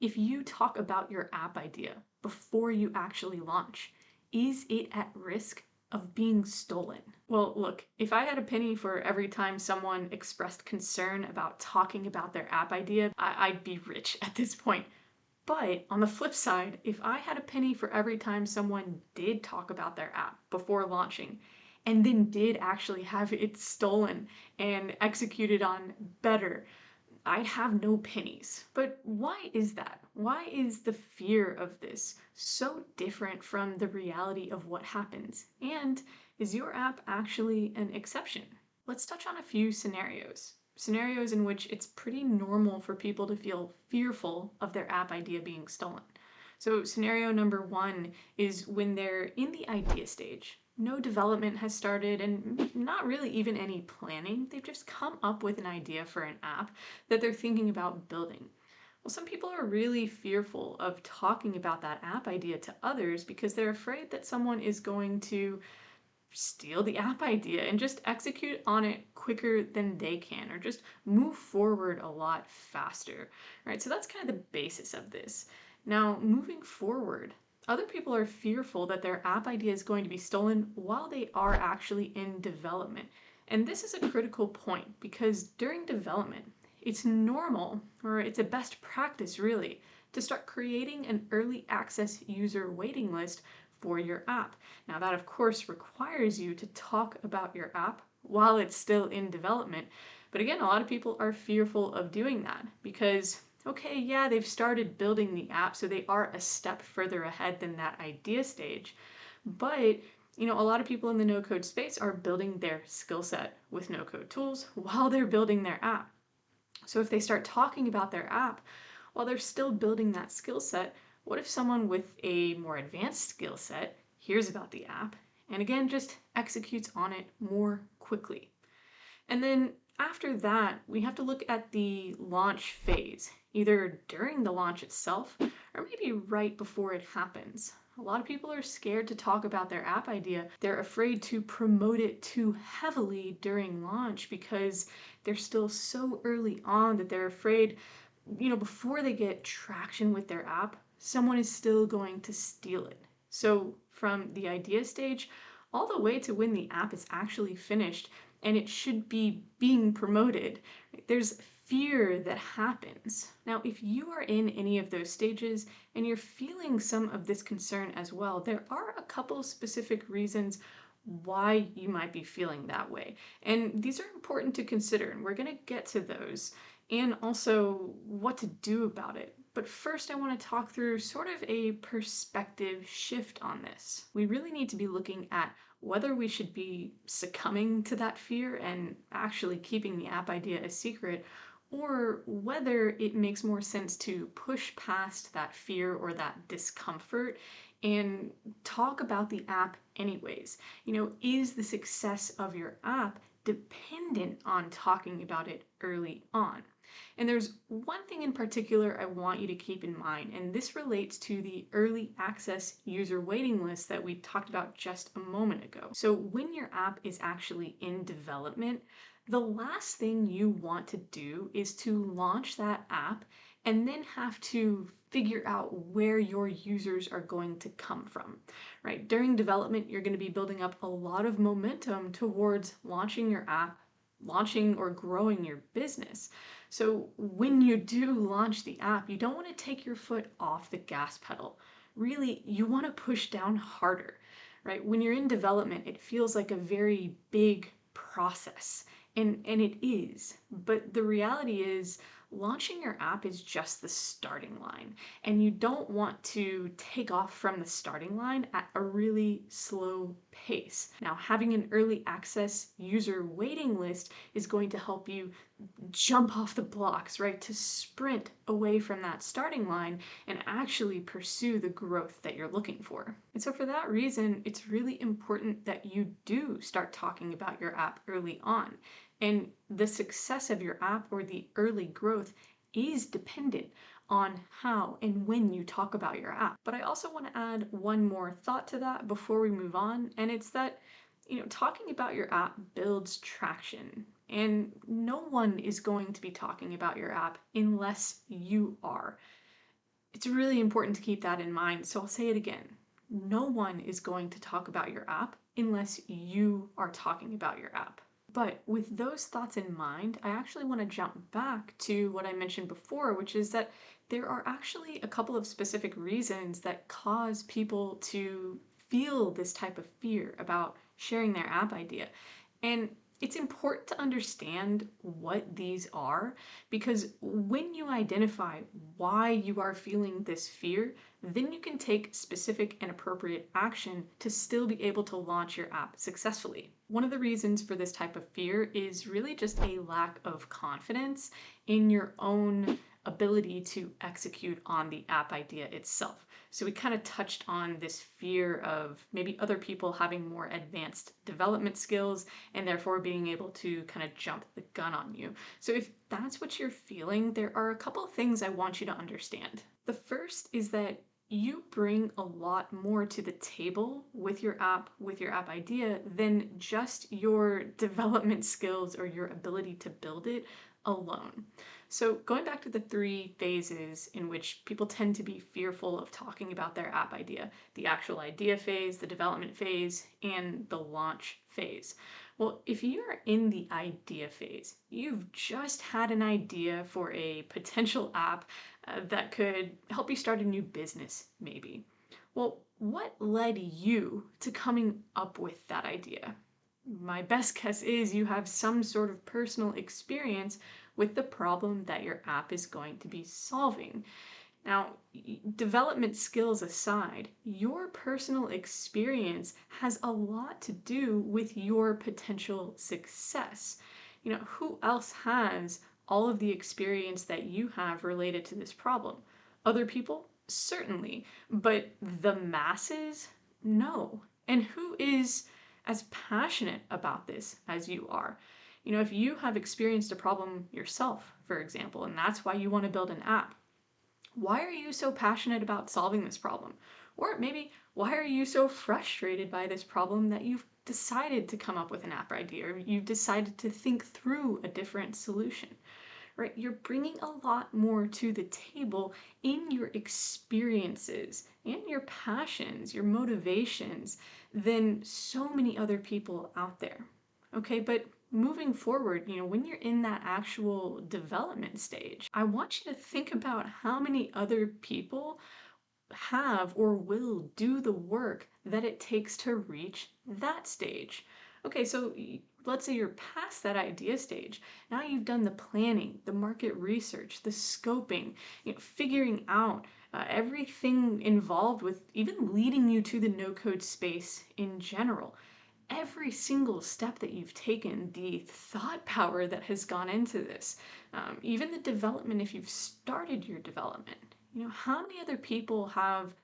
If you talk about your app idea before you actually launch, is it at risk of being stolen? Well, look, if I had a penny for every time someone expressed concern about talking about their app idea, I'd be rich at this point. But on the flip side, if I had a penny for every time someone did talk about their app before launching and then did actually have it stolen and executed on better, I'd have no pennies. But why is that? Why is the fear of this so different from the reality of what happens? And is your app actually an exception? Let's touch on a few scenarios. Scenarios in which it's pretty normal for people to feel fearful of their app idea being stolen. So, scenario number one is when they're in the idea stage. No development has started and not really even any planning. They've just come up with an idea for an app that they're thinking about building. Well, some people are really fearful of talking about that app idea to others because they're afraid that someone is going to steal the app idea and just execute on it quicker than they can, or just move forward a lot faster, right? So that's kind of the basis of this. Now, moving forward, other people are fearful that their app idea is going to be stolen while they are actually in development. And this is a critical point because during development, it's normal, or it's a best practice really, to start creating an early access user waiting list for your app. Now, that of course requires you to talk about your app while it's still in development. But again, a lot of people are fearful of doing that because, okay, yeah, they've started building the app, so they are a step further ahead than that idea stage. But a lot of people in the no code space are building their skill set with no code tools while they're building their app. So if they start talking about their app while they're still building that skill set, what if someone with a more advanced skill set hears about the app and again just executes on it more quickly? And then after that, we have to look at the launch phase, either during the launch itself or maybe right before it happens. A lot of people are scared to talk about their app idea. They're afraid to promote it too heavily during launch because they're still so early on that they're afraid, before they get traction with their app, someone is still going to steal it. So from the idea stage all the way to when the app is actually finished and it should be being promoted, there's fear that happens. Now, if you are in any of those stages and you're feeling some of this concern as well, there are a couple specific reasons why you might be feeling that way. And these are important to consider, and we're going to get to those and also what to do about it. But first, I want to talk through sort of a perspective shift on this. We really need to be looking at whether we should be succumbing to that fear and actually keeping the app idea a secret, or whether it makes more sense to push past that fear or that discomfort and talk about the app anyways. Is the success of your app dependent on talking about it early on? And there's one thing in particular I want you to keep in mind, and this relates to the early access user waiting list that we talked about just a moment ago. So when your app is actually in development, the last thing you want to do is to launch that app and then have to figure out where your users are going to come from, right? During development, you're going to be building up a lot of momentum towards launching your app, launching or growing your business. So when you do launch the app, you don't want to take your foot off the gas pedal. Really, you want to push down harder, right? When you're in development, it feels like a very big process, and it is. But the reality is, launching your app is just the starting line, and you don't want to take off from the starting line at a really slow pace. Now, having an early access user waiting list is going to help you jump off the blocks, right? To sprint away from that starting line and actually pursue the growth that you're looking for. And so for that reason, it's really important that you do start talking about your app early on. And the success of your app or the early growth is dependent on how and when you talk about your app. But I also want to add one more thought to that before we move on, and it's that talking about your app builds traction. And no one is going to be talking about your app unless you are. It's really important to keep that in mind, so I'll say it again. No one is going to talk about your app unless you are talking about your app. But with those thoughts in mind, I actually want to jump back to what I mentioned before, which is that there are actually a couple of specific reasons that cause people to feel this type of fear about sharing their app idea. And it's important to understand what these are, because when you identify why you are feeling this fear, then you can take specific and appropriate action to still be able to launch your app successfully. One of the reasons for this type of fear is really just a lack of confidence in your own ability to execute on the app idea itself. So we kind of touched on this fear of maybe other people having more advanced development skills and therefore being able to kind of jump the gun on you. So if that's what you're feeling, there are a couple of things I want you to understand. The first is that you bring a lot more to the table with your app idea than just your development skills or your ability to build it alone. So going back to the three phases in which people tend to be fearful of talking about their app idea: the actual idea phase, the development phase, and the launch phase. Well, if you're in the idea phase, you've just had an idea for a potential app that could help you start a new business, maybe. Well, what led you to coming up with that idea? My best guess is you have some sort of personal experience with the problem that your app is going to be solving. Now, development skills aside, your personal experience has a lot to do with your potential success. Who else has all of the experience that you have related to this problem? Other people? Certainly. But the masses? No. And who is as passionate about this as you are? If you have experienced a problem yourself, for example, and that's why you want to build an app, why are you so passionate about solving this problem? Or maybe, why are you so frustrated by this problem that you've decided to come up with an app idea, or you've decided to think through a different solution, right? You're bringing a lot more to the table in your experiences and your passions, your motivations, than so many other people out there. Okay, but moving forward, when you're in that actual development stage, I want you to think about how many other people have or will do the work that it takes to reach that stage. Okay, so let's say you're past that idea stage. Now you've done the planning, the market research, the scoping, figuring out everything involved with even leading you to the no-code space in general. Every single step that you've taken, the thought power that has gone into this, even the development, if you've started your development, how many other people have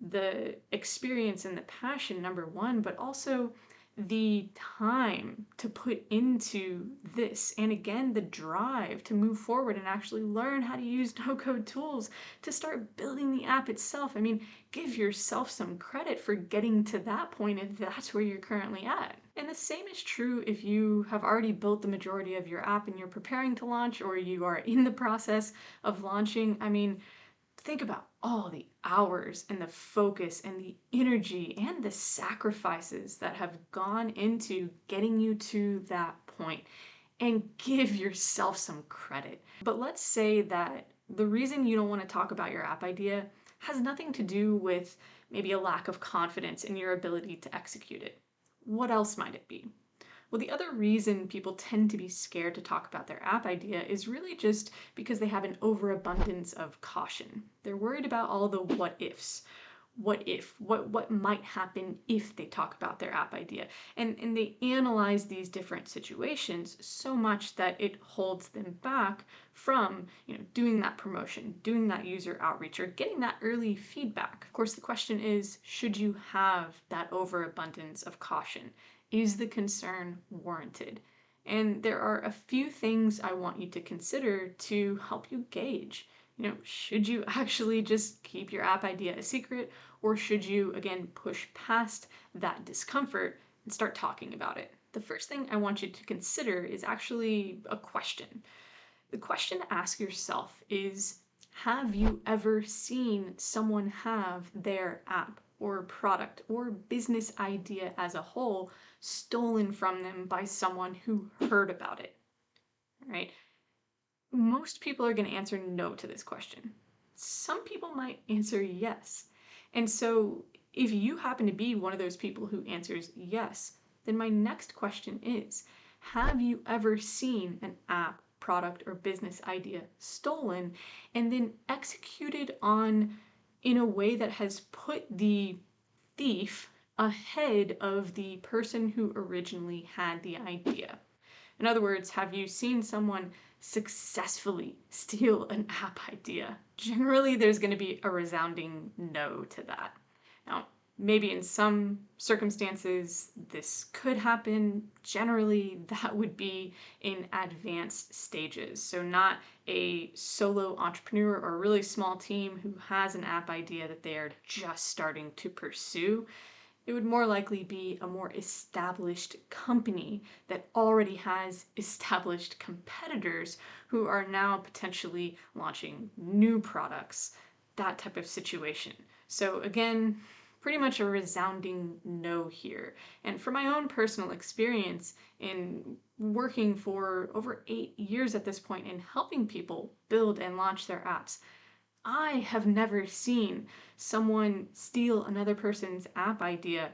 the experience and the passion, number one, but also the time to put into this, and again, the drive to move forward and actually learn how to use no-code tools to start building the app itself. I mean, give yourself some credit for getting to that point if that's where you're currently at. And the same is true if you have already built the majority of your app and you're preparing to launch, or you are in the process of launching. I mean, think about all the hours and the focus and the energy and the sacrifices that have gone into getting you to that point, and give yourself some credit. But let's say that the reason you don't want to talk about your app idea has nothing to do with maybe a lack of confidence in your ability to execute it. What else might it be? Well, the other reason people tend to be scared to talk about their app idea is really just because they have an overabundance of caution. They're worried about all the what ifs. What if? What might happen if they talk about their app idea? And they analyze these different situations so much that it holds them back from, doing that promotion, doing that user outreach, or getting that early feedback. Of course, the question is, should you have that overabundance of caution? Is the concern warranted? And there are a few things I want you to consider to help you gauge. Should you actually just keep your app idea a secret, or should you, again, push past that discomfort and start talking about it? The first thing I want you to consider is actually a question. The question to ask yourself is, Have you ever seen someone have their app or product or business idea as a whole stolen from them by someone who heard about it? Right? Most people are going to answer no to this question. Some people might answer yes. And so, if you happen to be one of those people who answers yes, then my next question is, have you ever seen an app, product, or business idea stolen and then executed on in a way that has put the thief ahead of the person who originally had the idea? In other words, have you seen someone successfully steal an app idea? Generally, there's going to be a resounding no to that. Now, maybe in some circumstances this could happen. Generally, that would be in advanced stages. So, not a solo entrepreneur or a really small team who has an app idea that they are just starting to pursue. It would more likely be a more established company that already has established competitors who are now potentially launching new products, that type of situation. So, again, pretty much a resounding no here. And from my own personal experience in working for over 8 years at this point and helping people build and launch their apps, I have never seen someone steal another person's app idea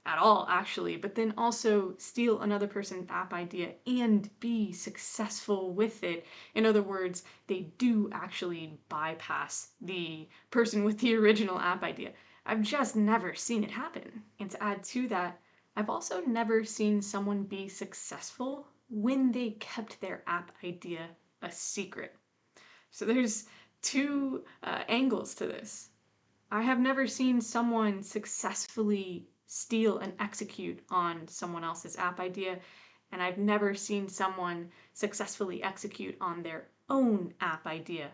at all, actually, but then also steal another person's app idea and be successful with it. In other words, they do actually bypass the person with the original app idea. I've just never seen it happen. And to add to that, I've also never seen someone be successful when they kept their app idea a secret. So there's two angles to this. I have never seen someone successfully steal and execute on someone else's app idea, and I've never seen someone successfully execute on their own app idea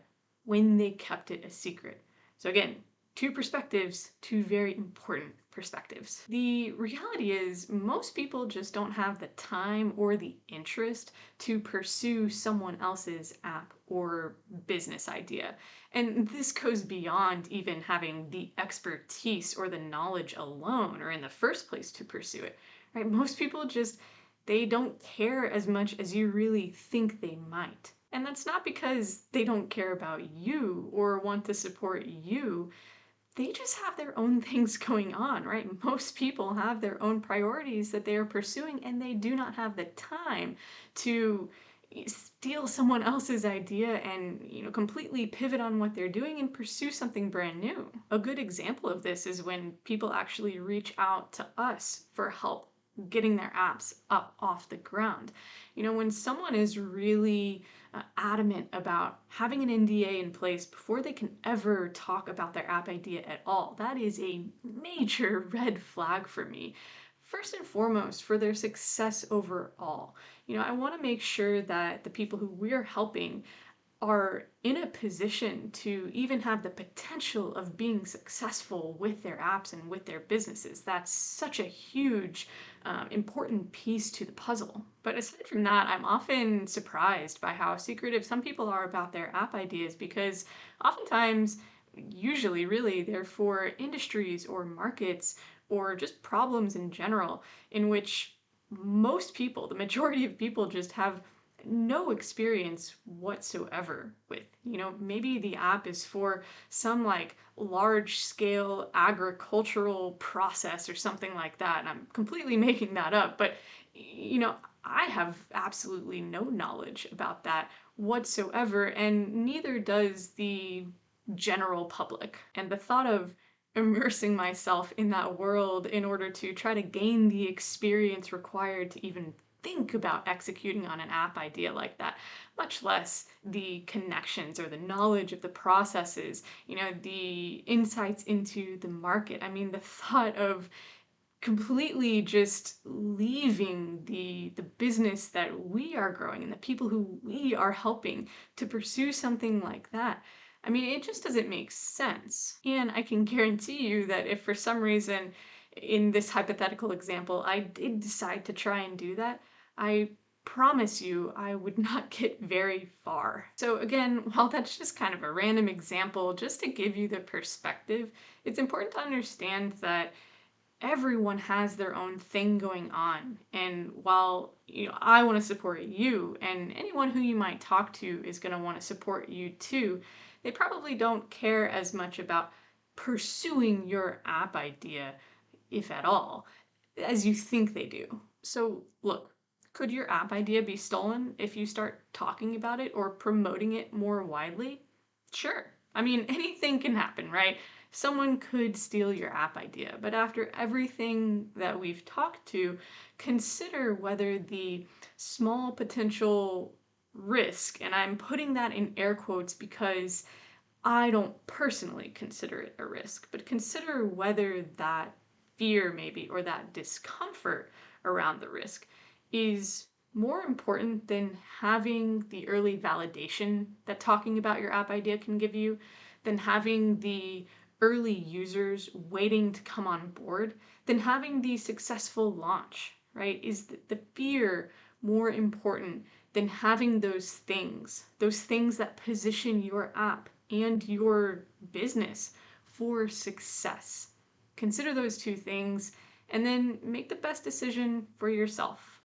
when they kept it a secret. So, again, two perspectives, two very important perspectives. The reality is, most people just don't have the time or the interest to pursue someone else's app or business idea. And this goes beyond even having the expertise or the knowledge alone or in the first place to pursue it. Right? Most people just they don't care as much as you really think they might. And that's not because they don't care about you or want to support you. They just have their own things going on, right? Most people have their own priorities that they are pursuing, and they do not have the time to steal someone else's idea and completely pivot on what they're doing and pursue something brand new. A good example of this is when people actually reach out to us for help getting their apps up off the ground. When someone is really adamant about having an NDA in place before they can ever talk about their app idea at all, that is a major red flag for me. First and foremost, for their success overall. I want to make sure that the people who we're helping are in a position to even have the potential of being successful with their apps and with their businesses. That's such a huge, important piece to the puzzle. But aside from that, I'm often surprised by how secretive some people are about their app ideas because oftentimes, usually, really, they're for industries or markets or just problems in general in which most people, the majority of people, just have no experience whatsoever with. Maybe the app is for some like large scale agricultural process or something like that. And I'm completely making that up, but I have absolutely no knowledge about that whatsoever, and neither does the general public. And the thought of immersing myself in that world in order to try to gain the experience required to even think about executing on an app idea like that, much less the connections or the knowledge of the processes, the insights into the market. I mean, the thought of completely just leaving the business that we are growing and the people who we are helping to pursue something like that. I mean, it just doesn't make sense. And I can guarantee you that if for some reason in this hypothetical example I did decide to try and do that, I promise you I would not get very far. So again, while that's just kind of a random example, just to give you the perspective, it's important to understand that everyone has their own thing going on. And while I want to support you, and anyone who you might talk to is going to want to support you too, they probably don't care as much about pursuing your app idea, if at all, as you think they do. So look, could your app idea be stolen if you start talking about it or promoting it more widely? Sure. I mean, anything can happen, right? Someone could steal your app idea, but after everything that we've talked to, consider whether the small potential risk, and I'm putting that in air quotes because I don't personally consider it a risk, but consider whether that fear, maybe, or that discomfort around the risk is more important than having the early validation that talking about your app idea can give you, than having the early users waiting to come on board, than having the successful launch, right? Is the fear more important than having those things that position your app and your business for success? Consider those two things and then make the best decision for yourself.